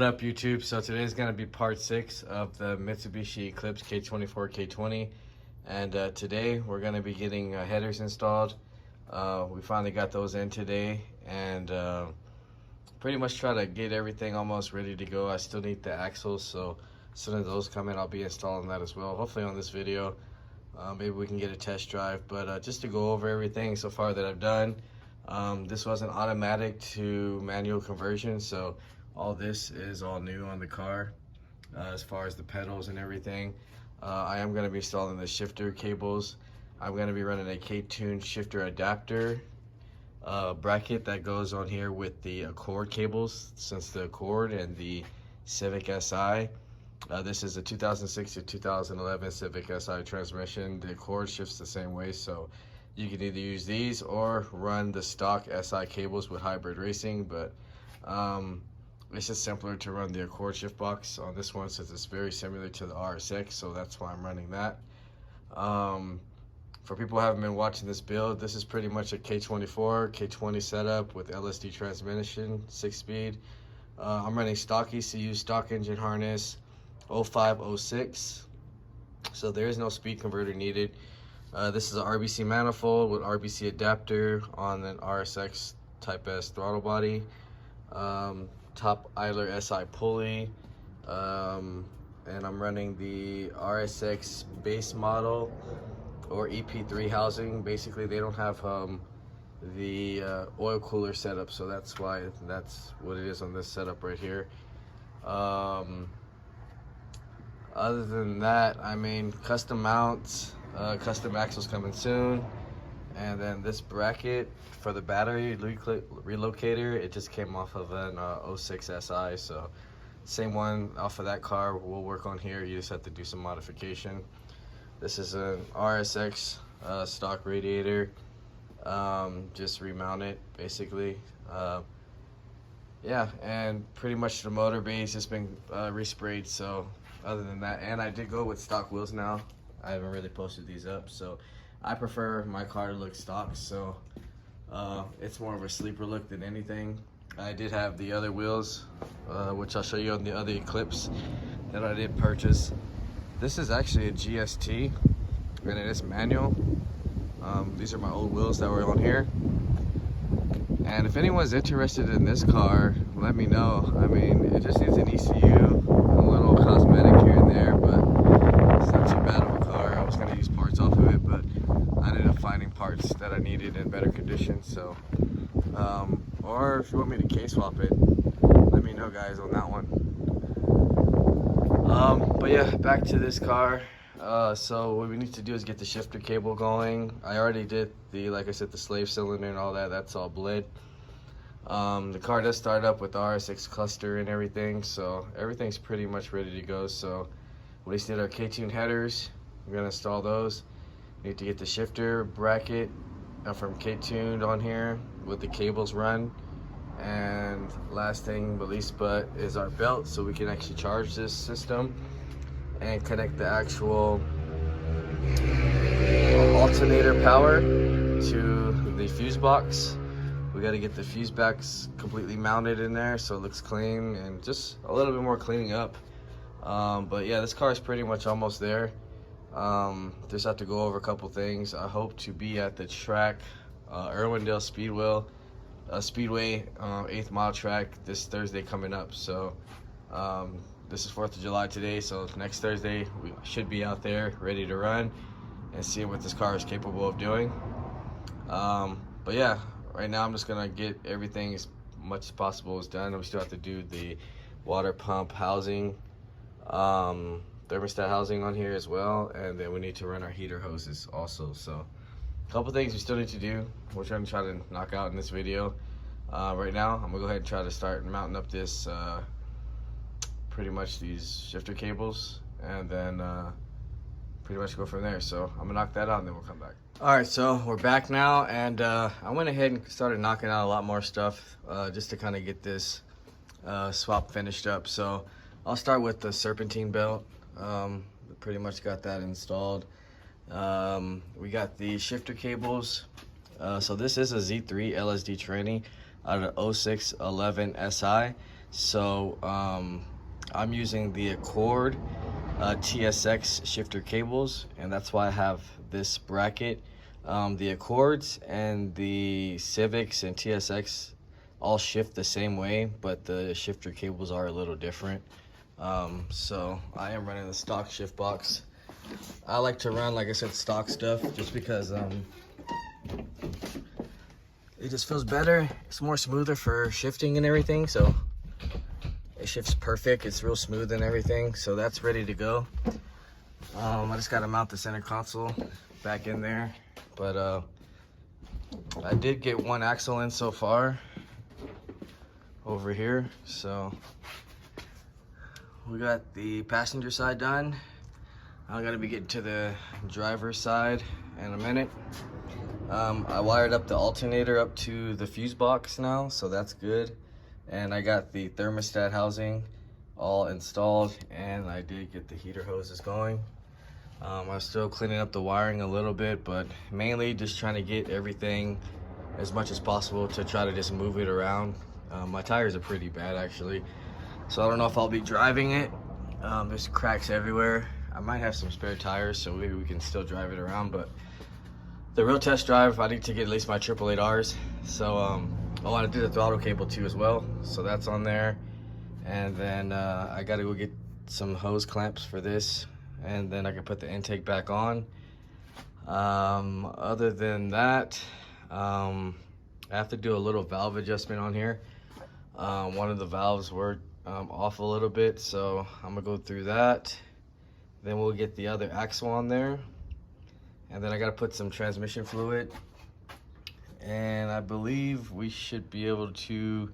What up, YouTube? So today is going to be part 6 of the Mitsubishi Eclipse k24 k20, and today we're going to be getting headers installed. We finally got those in today, and pretty much try to get everything almost ready to go. I still need the axles, so as soon as those come in, I'll be installing that as well, hopefully on this video. Maybe we can get a test drive, but just to go over everything so far that I've done. This was an automatic to manual conversion, so all this is all new on the car as far as the pedals and everything. I am going to be installing the shifter cables. I'm going to be running a K20 shifter adapter bracket that goes on here with the Accord cables, since the Accord and the Civic Si. This is a 2006 to 2011 Civic Si transmission. The Accord shifts the same way, so you can either use these or run the stock Si cables with hybrid racing, but it's just simpler to run the Accord shift box on this one since it's very similar to the RSX, so that's why I'm running that. For people who haven't been watching this build, this is pretty much a K24, K20 setup with LSD transmission, 6-speed. I'm running stock ECU, stock engine harness, 0506, so there is no speed converter needed. This is an RBC manifold with RBC adapter on an RSX Type S throttle body. Top idler SI pulley, and I'm running the RSX base model or EP3 housing. Basically, they don't have the oil cooler setup, so that's why that's what it is on this setup right here. Other than that, I mean, custom mounts, custom axles coming soon. And then this bracket for the battery relocator, it just came off of an 06 Si, so same one off of that car we'll work on here. You just have to do some modification. This is an RSX stock radiator, just remount it basically. Yeah, and pretty much the motor base has been resprayed, so other than that, and I did go with stock wheels now. I haven't really posted these up, so I prefer my car to look stock, so it's more of a sleeper look than anything. I did have the other wheels, which I'll show you on the other Eclipse that I did purchase. This is actually a GST, and it is manual. These are my old wheels that were on here. And if anyone's interested in this car, let me know. I mean, it just needs an ECU, a little cosmetic here and there, but it's not too bad of a car. I was going to use parts off of it, but I ended up finding parts that I needed in better condition. So, or if you want me to K-swap it, let me know, guys, on that one. But yeah, back to this car. So what we need to do is get the shifter cable going. I already did like I said, the slave cylinder and all that. That's all bled. The car does start up with the RSX cluster and everything, so everything's pretty much ready to go. So we just did our K20 headers. We're gonna install those. We need to get the shifter bracket from K20 on here with the cables run. And last thing but least but is our belt, so we can actually charge this system and connect the actual alternator power to the fuse box. We got to get the fuse box completely mounted in there so it looks clean and just a little bit more cleaning up. But yeah, this car is pretty much almost there. Just have to go over a couple things. I hope to be at the track, Irwindale Speedway, 8th mile track this Thursday coming up. So this is 4th of July today, so next Thursday we should be out there ready to run and see what this car is capable of doing. But yeah, right now I'm just gonna get everything as much as possible is done. We still have to do the water pump housing, thermostat housing on here as well, and then we need to run our heater hoses also. So a couple things we still need to do. We're trying to try to knock out in this video. Right now I'm gonna go ahead and try to start mounting up this pretty much these shifter cables, and then pretty much go from there. So I'm gonna knock that out and then we'll come back. All right, so we're back now, and I went ahead and started knocking out a lot more stuff just to kind of get this swap finished up. So I'll start with the serpentine belt. Pretty much got that installed. We got the shifter cables. So this is a Z3 LSD tranny out of 0611 SI. So I'm using the Accord TSX shifter cables, and that's why I have this bracket. The Accords and the Civics and TSX all shift the same way, but the shifter cables are a little different. So I am running the stock shift box. I like to run, like I said, stock stuff just because it just feels better. It's more smoother for shifting and everything, so it shifts perfect. It's real smooth and everything, so that's ready to go. I just gotta mount the center console back in there, but I did get one axle in so far over here. So we got the passenger side done. I'm gonna be getting to the driver's side in a minute. I wired up the alternator up to the fuse box now, so that's good. And I got the thermostat housing all installed, and I did get the heater hoses going. I'm still cleaning up the wiring a little bit, but mainly just trying to get everything as much as possible to try to just move it around. My tires are pretty bad actually, so I don't know if I'll be driving it. There's cracks everywhere. I might have some spare tires, so maybe we can still drive it around, but the real test drive, I need to get at least my 888Rs. So I want to do the throttle cable too as well, so that's on there. And then I gotta go get some hose clamps for this, and then I can put the intake back on. Other than that, I have to do a little valve adjustment on here. One of the valves were off a little bit, so I'm gonna go through that. Then we'll get the other axle on there, and then I gotta put some transmission fluid, and I believe we should be able to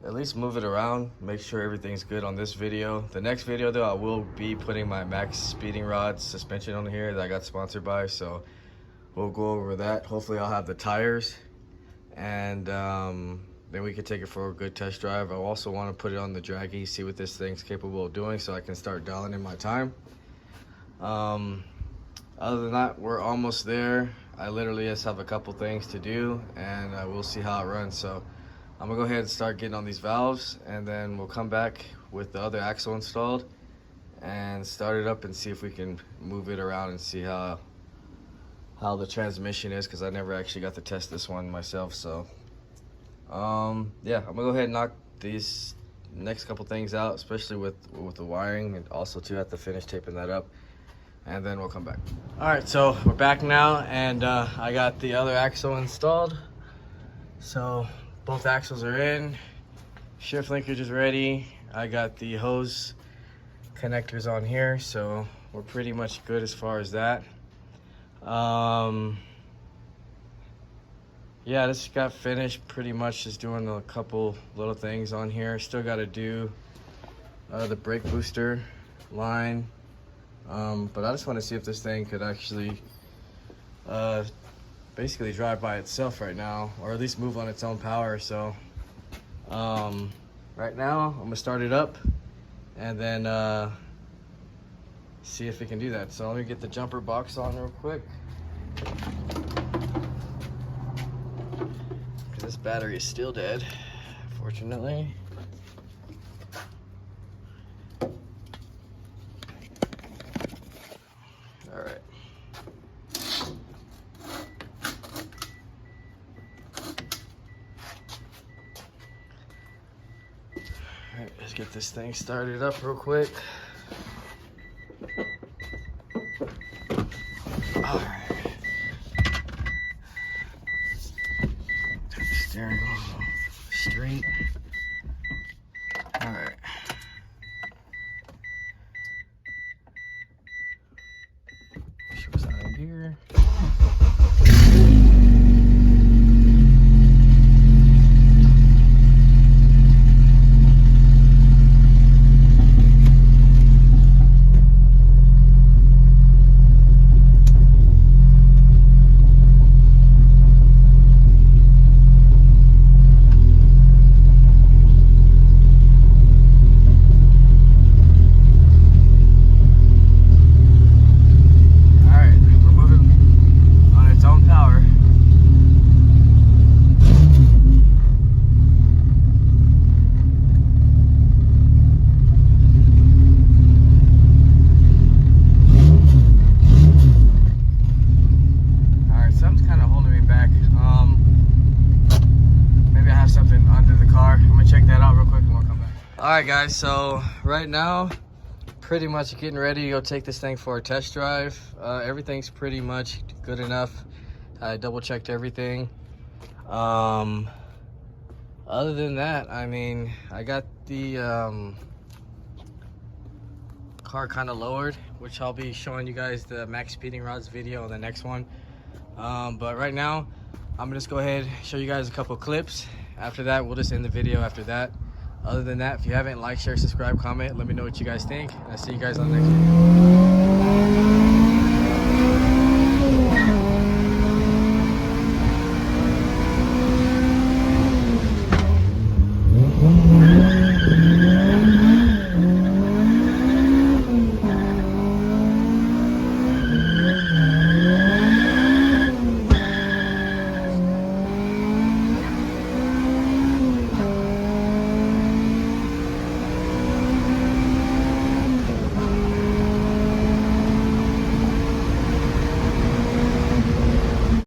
at least move it around, make sure everything's good on this video. The next video though, I will be putting my Max speeding rod suspension on here that I got sponsored by, so we'll go over that. Hopefully I'll have the tires, and then we can take it for a good test drive. I also want to put it on the draggy, see what this thing's capable of doing, so I can start dialing in my time. Other than that, we're almost there. I literally just have a couple things to do, and we'll see how it runs. So I'm gonna go ahead and start getting on these valves, and then we'll come back with the other axle installed and start it up and see if we can move it around and see how the transmission is, because I never actually got to test this one myself. So yeah, I'm gonna go ahead and knock these next couple things out, especially with the wiring, and also too have to finish taping that up, and then we'll come back. All right, so we're back now, and I got the other axle installed. So both axles are in, shift linkage is ready. I got the hose connectors on here, so we're pretty much good as far as that. Yeah, this got finished pretty much, just doing a couple little things on here. Still got to do the brake booster line, but I just want to see if this thing could actually basically drive by itself right now, or at least move on its own power. So right now I'm gonna start it up and then see if it can do that. So let me get the jumper box on real quick, because this battery is still dead, fortunately. All right. Alright, let's get this thing started up real quick. Alright. Turn the steering wheel straight. Alright. She was out of gear. Alright guys, so right now pretty much getting ready to go take this thing for a test drive. Everything's pretty much good enough. I double checked everything. Other than that, I mean, I got the car kind of lowered, which I'll be showing you guys the max speeding rods video on the next one. But right now I'm gonna just go ahead and show you guys a couple clips. After that, we'll just end the video after that. Other than that, if you haven't, like, share, subscribe, comment, let me know what you guys think, and I'll see you guys on the next video.